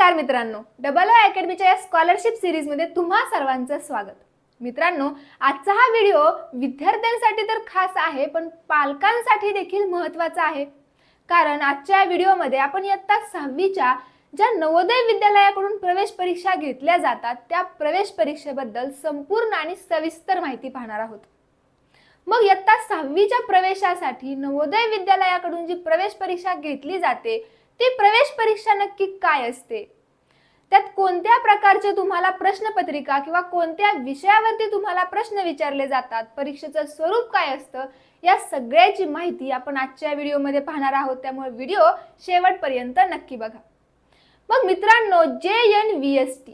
नमस्कार मित्रांनो, double O अकॅडमीच्या या स्कॉलरशिप सिरीजमध्ये तुम्हा सर्वांचं स्वागत. मित्रांनो, आजचा हा व्हिडिओ विद्यार्थ्यांसाठी तर खास आहे, पण पालकांसाठी देखील महत्त्वाचा आहे. कारण आजच्या व्हिडिओमध्ये आपण इयत्ता 6वीच्या ज्या नवोदय विद्यालयाकडून प्रवेश परीक्षा घेतल्या जातात, त्या प्रवेश परीक्षेबद्दल संपूर्ण आणि सविस्तर माहिती पाहणार आहोत. मग इयत्ता 6वीच्या प्रवेशासाठी नवोदय विद्यालयाकडून जी प्रवेश परीक्षा घेतली जाते, ती प्रवेश परीक्षा नक्की काय असते, त्यात कोणत्या प्रकारचे तुम्हाला प्रश्नपत्रिका किंवा कोणत्या विषयावरती तुम्हाला प्रश्न विचारले जातात, परीक्षेचं स्वरूप काय असतं, या सगळ्याची माहिती आपण आजच्या व्हिडिओमध्ये पाहणार आहोत. त्यामुळे व्हिडिओ शेवटपर्यंत नक्की बघा. मग मित्रांनो, JNVST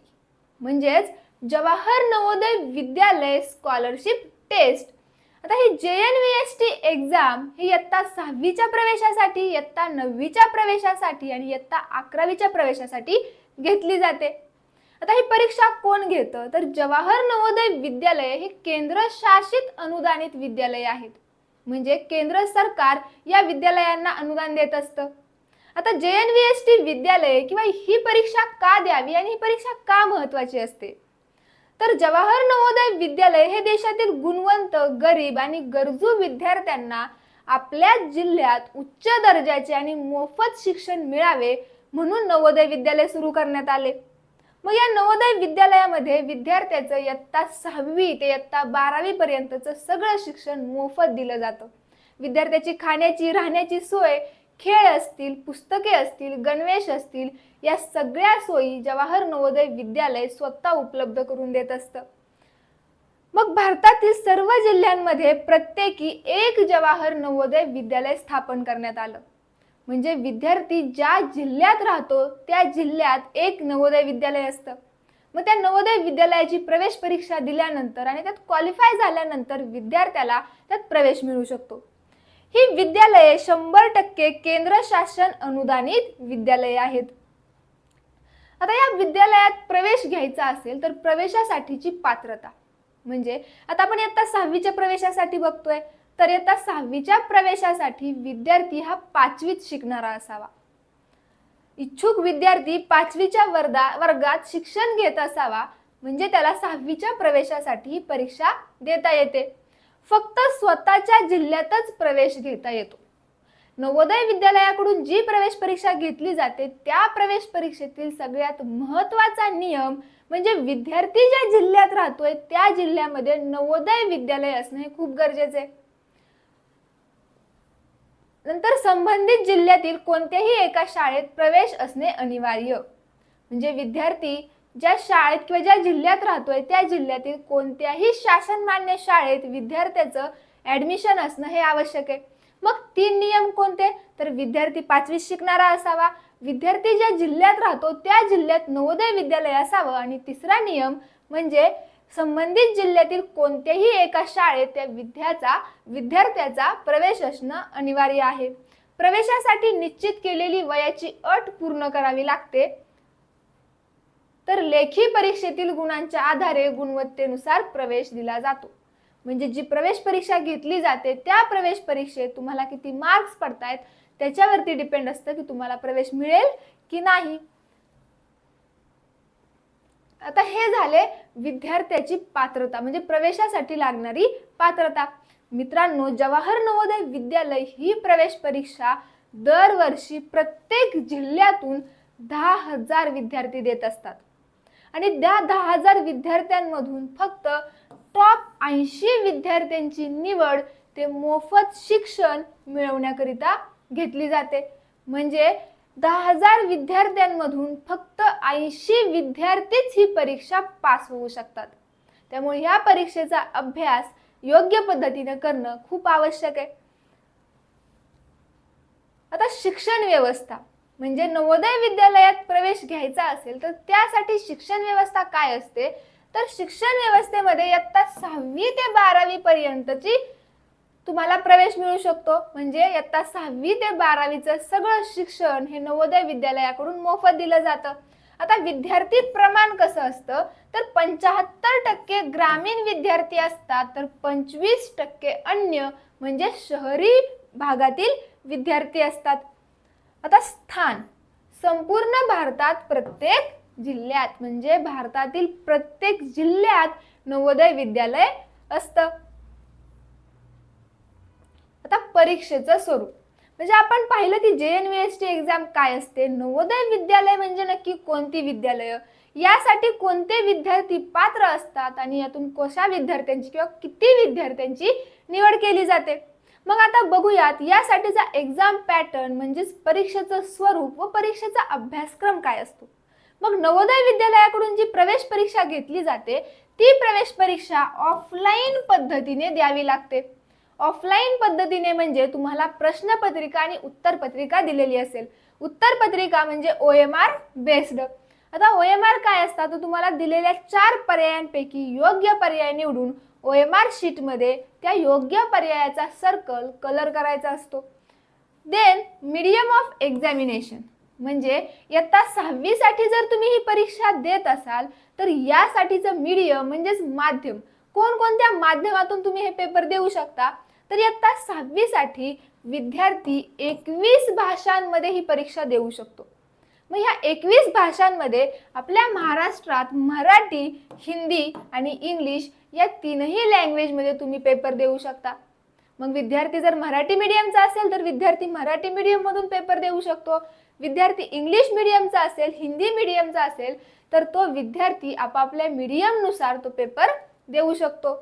म्हणजेच जवाहर नवोदय विद्यालय स्कॉलरशिप टेस्ट. आता ही JNVST एक्झाम ही इयत्ता 6वीच्या प्रवेशासाठी, इयत्ता 9वीच्या प्रवेशासाठी आणि इयत्ता 11वीच्या प्रवेशासाठी घेतली जाते. आता ही परीक्षा कोण घेतं, तर जवाहर नवोदय विद्यालय ही केंद्र शासित अनुदानित विद्यालय आहेत. म्हणजे केंद्र सरकार या विद्यालयांना अनुदान देत असतं. आता JNVST विद्यालय किंवा ही परीक्षा का द्यावी आणि ही परीक्षा का महत्त्वाची असते, तर जवाहर नवोदय विद्यालय हे देशातील गुणवंत, गरीब आणि गरजू विद्यार्थ्यांना आपल्या जिल्ह्यात उच्च दर्जाचे आणि मोफत शिक्षण मिळावे म्हणून नवोदय विद्यालय सुरू करण्यात आले. मग या नवोदय विद्यालयामध्ये विद्यार्थ्याचं इयत्ता 6वी ते इयत्ता 12वी पर्यंतचं सगळं शिक्षण मोफत दिलं जातं. विद्यार्थ्याची खाण्याची, राहण्याची सोय, खेळ असतील, पुस्तके असतील, गणवेश असतील, या सगळ्या सोयी जवाहर नवोदय विद्यालय स्वतः उपलब्ध करून देत असतं. मग भारतातील सर्व जिल्ह्यांमध्ये प्रत्येकी एक जवाहर नवोदय विद्यालय स्थापन करण्यात आलं. म्हणजे विद्यार्थी ज्या जिल्ह्यात राहतो त्या जिल्ह्यात एक नवोदय विद्यालय असतं. मग त्या नवोदय विद्यालयाची प्रवेश परीक्षा दिल्यानंतर आणि त्यात क्वालिफाय झाल्यानंतर विद्यार्थ्याला त्यात प्रवेश मिळू शकतो. ही विद्यालये 100% केंद्र शासन अनुदानित विद्यालये आहेत. आता या विद्यालयात प्रवेश घ्यायचा असेल तर प्रवेशासाठीची पात्रता म्हणजे आता आपण इयत्ता 6वीच्या प्रवेशासाठी बघतोय, तर इयत्ता 6वीच्या प्रवेशासाठी विद्यार्थी हा 5वीत शिकणारा असावा. इच्छुक विद्यार्थी 5वीच्या वर्गात शिक्षण घेत असावा, म्हणजे त्याला 6वीच्या प्रवेशासाठी परीक्षा देता येते. फक्त स्वतःच्या जिल्ह्यातच प्रवेश घेता येतो. नवोदय विद्यालयाकडून जी प्रवेश परीक्षा घेतली जाते त्या प्रवेश परीक्षेतील सगळ्यात महत्त्वाचा नियम म्हणजे विद्यार्थी ज्या जिल्ह्यात राहतोय त्या जिल्ह्यामध्ये नवोदय विद्यालय असणे हे खूप गरजेचे आहे. नंतर संबंधित जिल्ह्यातील कोणत्याही एका शाळेत प्रवेश असणे अनिवार्य. म्हणजे विद्यार्थी ज्या शाळेत किंवा ज्या जिल्ह्यात राहतोय त्या जिल्ह्यातील कोणत्याही शासन मान्य शाळेत विद्यार्थ्याचं ऍडमिशन असणं हे आवश्यक आहे. मग 3 नियम कोणते, तर विद्यार्थी 5वीत शिकणारा असावा, विद्यार्थी ज्या जिल्ह्यात राहतो त्या जिल्ह्यात नवोदय विद्यालय असावं आणि तिसरा नियम म्हणजे संबंधित जिल्ह्यातील कोणत्याही एका शाळेत त्या विद्यार्थ्याचा प्रवेश असणं अनिवार्य आहे. प्रवेशासाठी निश्चित केलेली वयाची अट पूर्ण करावी लागते. तर लेखी परीक्षेतील गुणांच्या आधारे गुणवत्तेनुसार प्रवेश दिला जातो. म्हणजे जी प्रवेश परीक्षा घेतली जाते त्या प्रवेश परीक्षेत तुम्हाला किती मार्क्स पडतायत त्याच्यावरती डिपेंड असतं की तुम्हाला प्रवेश मिळेल की नाही. आता हे झाले विद्यार्थ्याची पात्रता म्हणजे प्रवेशासाठी लागणारी पात्रता. मित्रांनो, जवाहर नवोदय विद्यालय ही प्रवेश परीक्षा दरवर्षी प्रत्येक जिल्ह्यातून 10,000 विद्यार्थी देत असतात आणि त्या 10,000 विद्यार्थ्यांमधून फक्त टॉप 80 विद्यार्थ्यांची निवड ते मोफत शिक्षण मिळवण्याकरिता घेतली जाते. म्हणजे 10,000 विद्यार्थ्यांमधून फक्त 80 विद्यार्थीच ही परीक्षा पास होऊ शकतात. त्यामुळे ह्या परीक्षेचा अभ्यास योग्य पद्धतीने करणं खूप आवश्यक आहे. आता शिक्षण व्यवस्था म्हणजे नवोदय विद्यालयात प्रवेश घ्यायचा असेल तर त्यासाठी शिक्षण व्यवस्था काय असते, तर शिक्षण व्यवस्थेमध्ये इयत्ता 6वी ते 12वी पर्यंतची तुम्हाला प्रवेश मिळू शकतो. म्हणजे इयत्ता 6वी ते 12वीचं सगळं शिक्षण हे नवोदय विद्यालयाकडून मोफत दिलं जातं. आता विद्यार्थी प्रमाण कसं असतं, तर 75% ग्रामीण विद्यार्थी असतात, तर 25% अन्य म्हणजे शहरी भागातील विद्यार्थी असतात. आता स्थान संपूर्ण भारतात प्रत्येक जिल्ह्यात, म्हणजे भारतातील प्रत्येक जिल्ह्यात नवोदय विद्यालय असतं. आता परीक्षेचं स्वरूप, म्हणजे आपण पाहिलं की JNVST एक्झाम काय असते, नवोदय विद्यालय म्हणजे नक्की कोणती विद्यालय, यासाठी कोणते विद्यार्थी पात्र असतात आणि यातून कशा विद्यार्थ्यांची किंवा किती विद्यार्थ्यांची निवड केली जाते. मग आता बघूयात यासाठीचा एक्झाम पॅटर्न म्हणजेच परीक्षेचं स्वरूप व परीक्षेचा अभ्यासक्रम काय असतो. मग नवोदय विद्यालयाकडून जी प्रवेश परीक्षा घेतली जाते ती प्रवेश परीक्षा ऑफलाईन पद्धतीने द्यावी लागते. ऑफलाईन पद्धतीने म्हणजे तुम्हाला प्रश्नपत्रिका आणि उत्तरपत्रिका दिलेली असेल. उत्तरपत्रिका म्हणजे OMR बेस्ड. आता OMR काय असतात, तर तुम्हाला दिलेल्या 4 पर्यायांपैकी योग्य पर्याय निवडून OMR शीट मध्ये त्या योग्य पर्यायाचा सर्कल कलर करायचा असतो. देन मीडियम ऑफ एक्झामिनेशन, म्हणजे इयत्ता 6वी साठी जर तुम्ही ही परीक्षा देत असाल तर यासाठीचं मीडियम म्हणजेच माध्यम, कोणकोणत्या माध्यमातून तुम्ही हे पेपर देऊ शकता, तर इयत्ता 6वी साठी विद्यार्थी 21 भाषांमध्ये ही परीक्षा देऊ शकतो. मग ह्या 21 भाषांमध्ये आपल्या महाराष्ट्रात मराठी, हिंदी आणि इंग्लिश या तीनही लँग्वेजमध्ये तुम्ही पेपर देऊ शकता. मग विद्यार्थी जर मराठी मीडियमचा असेल तर विद्यार्थी मराठी मीडियम मधून पेपर देऊ शकतो. विद्यार्थी इंग्लिश मीडियमचा असेल, हिंदी मीडियमचा असेल तर तो विद्यार्थी आपापल्या मीडियमनुसार तो पेपर देऊ शकतो.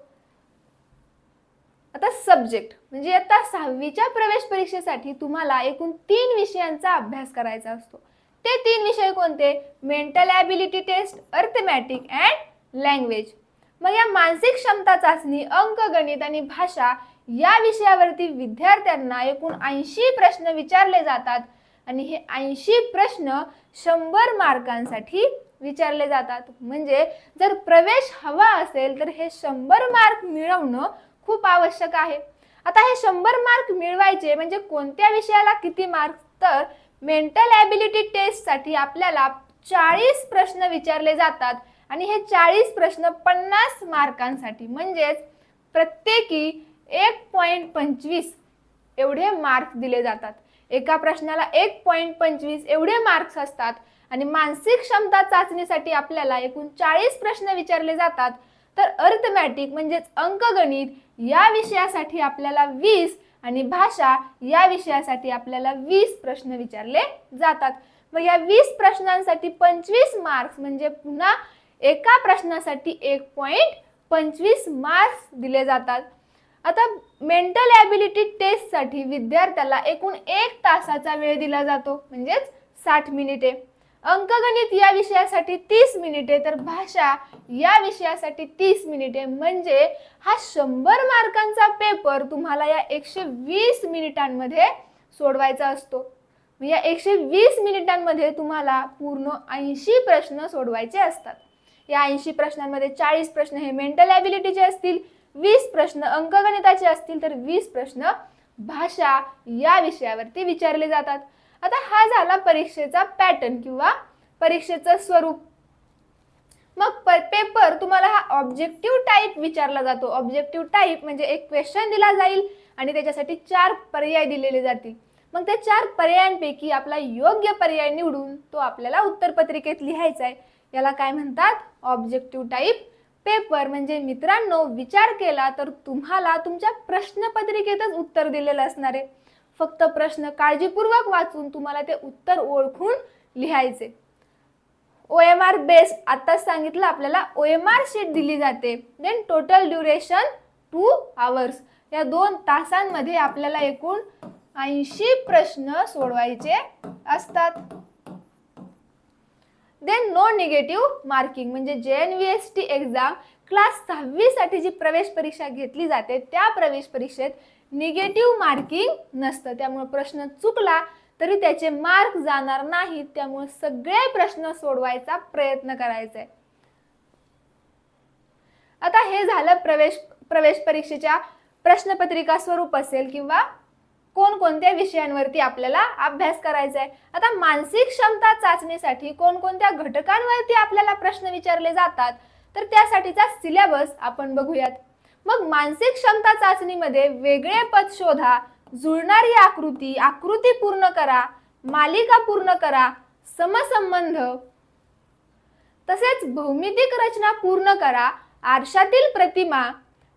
आता सब्जेक्ट, म्हणजे आता 6वीच्या प्रवेश परीक्षेसाठी तुम्हाला एकूण 3 विषयांचा अभ्यास करायचा असतो. ते 3 विषय कोणते, mental ability test, arithmetic and language. मग या मानसिक क्षमता चाचणी, अंकगणित आणि भाषा या विषयावरती विद्यार्थ्यांना एकूण 80 प्रश्न विचारले जातात आणि हे 80 प्रश्न 100 मार्कांसाठी विचारले जातात. म्हणजे जर प्रवेश हवा असेल तर हे 100 मार्क मिळवणं खूप आवश्यक आहे. आता हे 100 मार्क मिळवायचे म्हणजे कोणत्या विषयाला किती मार्क्स, तर मेंटल ॲबिलिटी टेस्ट साठी आपल्याला 40 प्रश्न विचारले जातात आणि हे 40 प्रश्न 50 मार्कांसाठी, म्हणजेच प्रत्येकी 1.25 एवढे मार्क्स दिले जातात. एका प्रश्नाला 1.25 एवढे मार्क्स असतात. आणि मानसिक क्षमता चाचणीसाठी आपल्याला एकूण 40 प्रश्न विचारले जातात. तर अर्थमॅटिक म्हणजेच अंकगणित या विषयासाठी आपल्याला 20 आणि भाषा या विषयासाठी आपल्याला 20 प्रश्न विचारले जातात. मग या 20 प्रश्नांसाठी 25 मार्क्स, म्हणजे पुन्हा एका प्रश्नासाठी 1.25 मार्क्स दिले जातात. आता मेंटल ॲबिलिटी टेस्ट साठी विद्यार्थ्याला एकूण 1 तासाचा वेळ दिला जातो, म्हणजेच 60 मिनिटे. अंकगणित या विषयासाठी 30 मिनिटे, तर भाषा या विषयासाठी 30 मिनिटे. म्हणजे हा 100 मार्कांचा पेपर तुम्हाला या 120 मिनिटांमध्ये सोडवायचा असतो. या 120 मिनिटांमध्ये तुम्हाला पूर्ण 80 प्रश्न सोडवायचे असतात. या 80 प्रश्नांमध्ये 40 प्रश्न हे मेंटल ॲबिलिटीचे असतील, 20 प्रश्न अंकगणिताचे असतील, तर 20 प्रश्न भाषा या विषयावरती विचारले जातात. आता हा झाला परीक्षेचा पॅटर्न किंवा परीक्षेचं स्वरूप. मग पेपर तुम्हाला हा ऑब्जेक्टिव्ह टाइप विचारला जातो. ऑब्जेक्टिव्ह टाइप म्हणजे एक क्वेश्चन दिला जाईल आणि त्याच्यासाठी 4 पर्याय दिलेले जातील. मग त्या 4 पर्यायांपैकी आपला योग्य पर्याय निवडून तो आपल्याला उत्तरपत्रिकेत लिहायचा आहे. याला काय म्हणतात, ऑब्जेक्टिव्ह टाइप पेपर. म्हणजे मित्रांनो, विचार केला तर तुम्हाला तुमच्या प्रश्नपत्रिकेतच उत्तर दिलेलं असणार आहे. फक्त प्रश्न काळजीपूर्वक वाचून तुम्हाला ते उत्तर ओळखून लिहायचे. OMR बेस आताच सांगितलं आपल्याला, OMR शीट दिली जाते. Then total duration 2 hours. या 2 तासांमध्ये आपल्याला एकूण 80 प्रश्न सोडवायचे असतात. देन नो निगेटिव्ह मार्किंग, म्हणजे JNVST एक्झाम क्लास 6वी साठी जी प्रवेश परीक्षा घेतली जाते त्या प्रवेश परीक्षेत निगेटिव्ह मार्किंग नसतं. त्यामुळे प्रश्न चुकला तरी त्याचे मार्क जाणार नाहीत. त्यामुळे सगळे प्रश्न सोडवायचा प्रयत्न करायचा आहे. आता हे झालं प्रवेश परीक्षेच्या प्रश्नपत्रिका स्वरूप असेल किंवा कोणकोणत्या विषयांवरती आपल्याला अभ्यास करायचा आहे. आता मानसिक क्षमता चाचणीसाठी कोणकोणत्या घटकांवरती आपल्याला प्रश्न विचारले जातात तर त्यासाठीचा सिलेबस आपण बघूयात. मग मानसिक क्षमता चाचणीमध्ये वेगळे पद शोधा, जुळणारी आकृती पूर्ण करा, मालिका पूर्ण करा, समसंबंध, तसेच भौमितिक रचना पूर्ण करा, आरशातील प्रतिमा,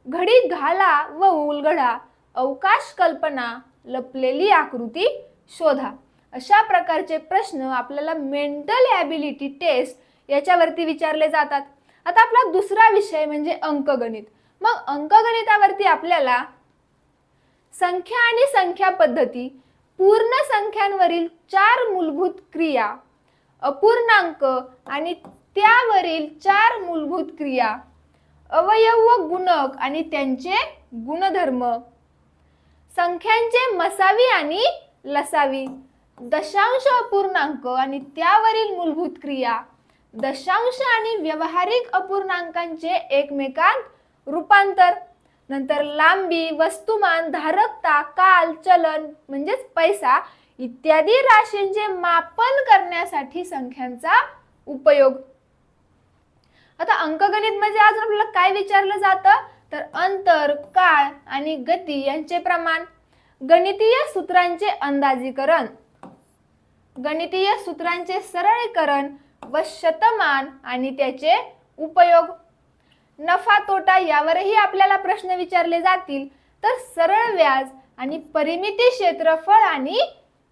घडी घाला व उलगडा, अवकाश कल्पना, लपलेली आकृती शोधा. अशा प्रकारचे प्रश्न आपल्याला मेंटल ॲबिलिटी टेस्ट याच्यावरती विचारले जातात. आता आपला दुसरा विषय म्हणजे अंकगणित. मग अंकगणितावरती आपल्याला संख्या आणि संख्या पद्धती, पूर्ण संख्यांवरील 4 मूलभूत क्रिया, अपूर्णांक आणि त्यावरील 4 मूलभूत क्रिया, अवयव व गुणक आणि त्यांचे गुणधर्म, संख्यांचे मसावी आणि लसावी, दशांश अपूर्णांक आणि त्यावरील मूलभूत क्रिया, दशांश आणि व्यावहारिक अपूर्णांकांचे एकमेकांत रूपांतर, नंतर लांबी, वस्तुमान, धारकता, काल, चलन म्हणजेच पैसा इत्यादी राशींचे मापन करण्यासाठी संख्यांचा उपयोग. आता अंकगणित म्हणजे अजून आपल्याला काय विचारलं जातं तर अंतर, काळ आणि गती यांचे प्रमाण, गणितीय सूत्रांचे अंदाजीकरण, गणितीय सूत्रांचे सरळीकरण व शतमान आणि त्याचे उपयोग, नफा तोटा यावरही आपल्याला प्रश्न विचारले जातील. तर सरळ व्याज आणि परिमिती, क्षेत्रफळ आणि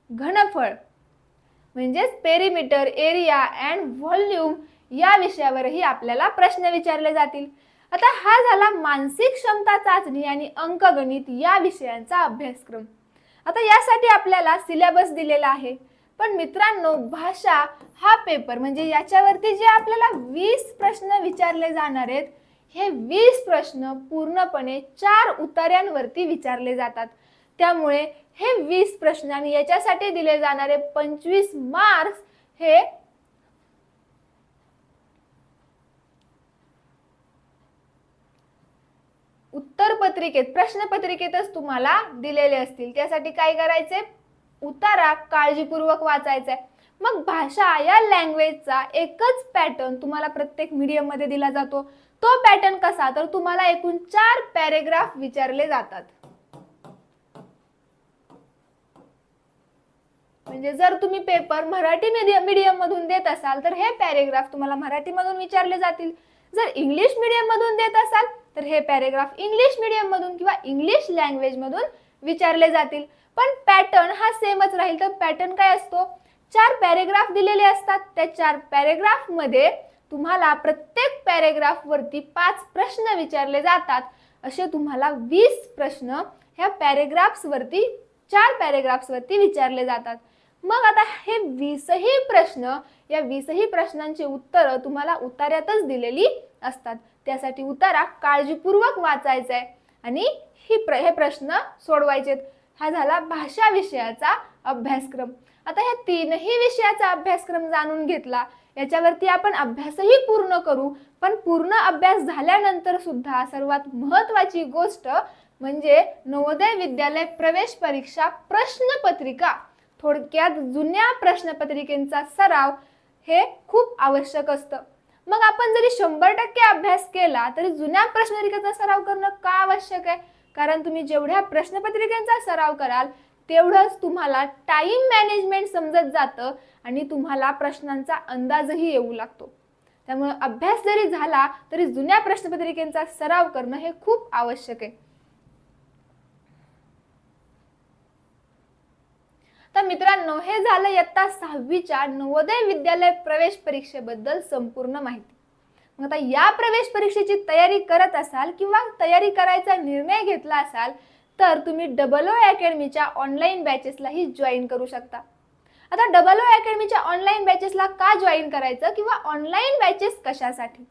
घनफळ म्हणजेच पेरिमीटर, एरिया अँड व्हॉल्यूम या विषयावरही आपल्याला प्रश्न विचारले जातील. आता हा झाला मानसिक क्षमता चाचणी आणि अंकगणित या विषयांचा अभ्यासक्रम. आता यासाठी आपल्याला सिलेबस दिलेला आहे. पण मित्रांनो, भाषा हा पेपर म्हणजे याच्यावरती जे आपल्याला 20 प्रश्न विचारले जाणार आहेत, हे 20 प्रश्न पूर्णपणे 4 उतार्यांवरती विचारले जातात. त्यामुळे हे 20 प्रश्न आणि याच्यासाठी दिले जाणारे 25 मार्क्स हे उत्तरपत्रिकेत, प्रश्नपत्रिकेतच तुम्हाला दिलेले असतील. त्यासाठी काय करायचे, उतारा काळजीपूर्वक वाचायचा आहे. मग भाषा या लँग्वेजचा एकच पॅटर्न तुम्हाला प्रत्येक मीडियम मध्ये दिला जातो. तो पॅटर्न कसा तर तुम्हाला एकूण 4 पॅरेग्राफ विचारले जातात. म्हणजे जर तुम्ही पेपर मराठी मीडियम मधून देत असाल तर हे पॅरेग्राफ तुम्हाला मराठी मधून विचारले जातील. जर इंग्लिश मीडियम मधून देत असाल तर हे पॅरेग्राफ इंग्लिश मीडियम मधून किंवा इंग्लिश लँग्वेज मधून विचारले जातील. पण पॅटर्न हा सेमच राहील. तर पॅटर्न काय असतो, 4 पॅरेग्राफ दिलेले असतात. त्या 4 पॅरेग्राफ मध्ये तुम्हाला प्रत्येक पॅरेग्राफ वरती 5 प्रश्न विचारले जातात. असे तुम्हाला 20 प्रश्न ह्या पॅरेग्राफ्स वरती, 4 पॅरेग्राफ्स वरती विचारले जातात. मग आता हे 20ही प्रश्न, या 20ही प्रश्नांची उत्तरं तुम्हाला उतार्यातच दिलेली असतात. त्यासाठी उतारा काळजीपूर्वक वाचायचा आहे आणि हे प्रश्न सोडवायचे. हा झाला भाषा विषयाचा अभ्यासक्रम. आता ह्या 3ही विषयाचा अभ्यासक्रम जाणून घेतला. याच्यावरती आपण अभ्यासही पूर्ण करू. पण पूर्ण अभ्यास झाल्यानंतर सुद्धा सर्वात महत्त्वाची गोष्ट म्हणजे नवोदय विद्यालय प्रवेश परीक्षा प्रश्नपत्रिका, थोडक्यात जुन्या प्रश्नपत्रिकेचा सराव हे खूप आवश्यक असतं. मग आपण जरी 100% अभ्यास केला तरी जुन्या प्रश्नपत्रिकेचा सराव करणं का आवश्यक आहे? कारण तुम्ही जेवढ्या प्रश्नपत्रिकांचा सराव कराल तेवढंच तुम्हाला टाइम मॅनेजमेंट समजत जातं आणि तुम्हाला प्रश्नांचा अंदाजही येऊ लागतो. त्यामुळे अभ्यास जरी झाला तरी जुन्या प्रश्नपत्रिकेचा सराव करणं हे खूप आवश्यक आहे. तर मित्रांनो, हे झालं इयत्ता 6वीच्या नवोदय विद्यालय प्रवेश परीक्षेबद्दल संपूर्ण माहिती. मग आता या प्रवेश परीक्षेची तयारी करत असाल किंवा तयारी करायचा निर्णय घेतला असाल तर तुम्ही डबल ओ अकॅडमीच्या ऑनलाईन बॅचेसलाही जॉईन करू शकता. आता डबल ओ अकॅडमीच्या ऑनलाईन बॅचेसला का जॉईन करायचं किंवा ऑनलाईन बॅचेस कशासाठी?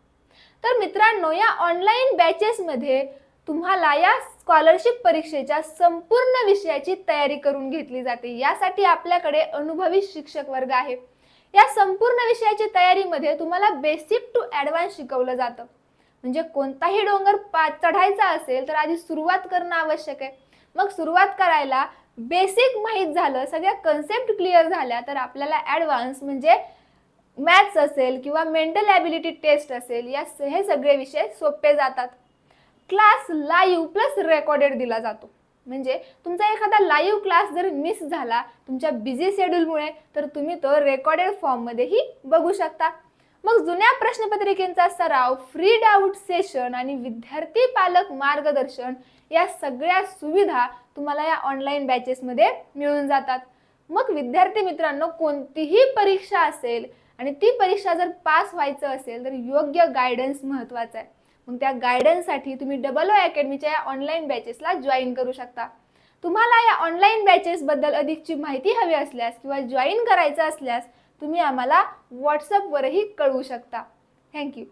तर मित्रांनो, या ऑनलाईन बॅचेसमध्ये तुम्हाला या स्कॉलरशिप परीक्षेच्या संपूर्ण विषयाची तयारी करून घेतली जाते. यासाठी आपल्याकडे अनुभवी शिक्षक वर्ग आहे. या संपूर्ण विषयाची तयारीमध्ये तुम्हाला बेसिक टू ॲडव्हान्स शिकवलं जातं. म्हणजे कोणताही डोंगर चढायचा असेल तर आधी सुरुवात करणं आवश्यक आहे. मग सुरुवात करायला बेसिक माहीत झालं, सगळ्या कन्सेप्ट क्लिअर झाल्या तर आपल्याला ॲडव्हान्स म्हणजे मॅथ्स असेल किंवा मेंटल ॲबिलिटी टेस्ट असेल, हे सगळे विषय सोपे जातात. क्लास लाईव्ह प्लस रेकॉर्डेड दिला जातो. म्हणजे तुमचा एखादा लाईव्ह क्लास जर मिस झाला तुमच्या बिझी शेड्यूलमुळे तर तुम्ही तो रेकॉर्डेड फॉर्ममध्येही बघू शकता. मग जुन्या प्रश्नपत्रिकेचा सराव, फ्री डाऊट सेशन आणि विद्यार्थी पालक मार्गदर्शन या सगळ्या सुविधा तुम्हाला या ऑनलाईन बॅचेसमध्ये मिळून जातात. मग विद्यार्थी मित्रांनो, कोणतीही परीक्षा असेल आणि ती परीक्षा जर पास व्हायचं असेल तर योग्य गायडन्स महत्त्वाचा आहे. मग त्या गायडन्ससाठी तुम्ही डबल ओ अकॅडमीच्या या ऑनलाईन बॅचेसला जॉईन करू शकता. तुम्हाला या ऑनलाईन बॅचेसबद्दल अधिकची माहिती हवी असल्यास किंवा जॉईन करायचं असल्यास तुम्ही आम्हाला व्हॉट्सअपवरही कळवू शकता. थँक्यू.